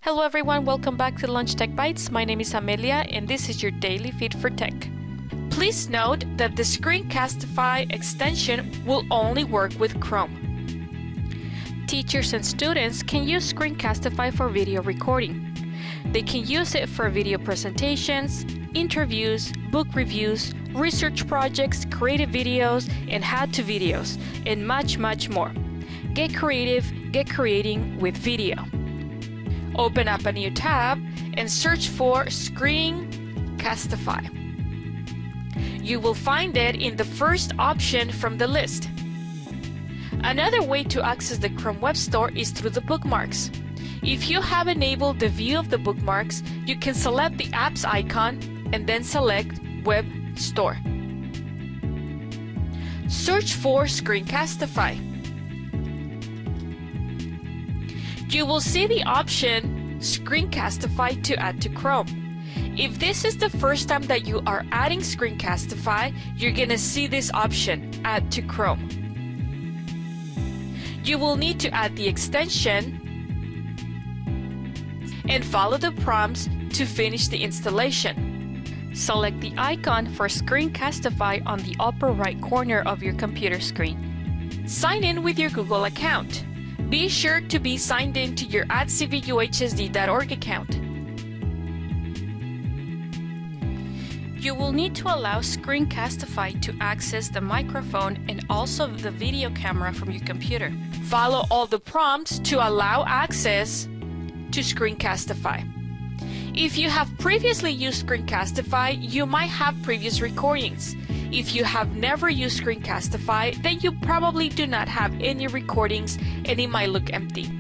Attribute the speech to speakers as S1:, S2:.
S1: Hello everyone, welcome back to Lunch Tech Bites. My name is Amelia and this is your daily feed for tech. Please note that the Screencastify extension will only work with Chrome. Teachers and students can use Screencastify for video recording. They can use it for video presentations, interviews, book reviews, research projects, creative videos, and how-to videos, and much more. Get creative, get creating with video. Open up a new tab and search for Screencastify. You will find it in the first option from the list. Another way to access the Chrome Web Store is through the bookmarks. If you have enabled the view of the bookmarks, you can select the app's icon and then select Web Store. Search for Screencastify. You will see the option Screencastify to add to Chrome. If this is the first time that you are adding Screencastify, you're gonna see this option, Add to Chrome. You will need to add the extension and follow the prompts to finish the installation. Select the icon for Screencastify on the upper right corner of your computer screen. Sign in with your Google account. Be sure to be signed in to your @cvuhsd.org account. You will need to allow Screencastify to access the microphone and also the video camera from your computer. Follow all the prompts to allow access to Screencastify. If you have previously used Screencastify, you might have previous recordings. If you have never used Screencastify, then you probably do not have any recordings and it might look empty.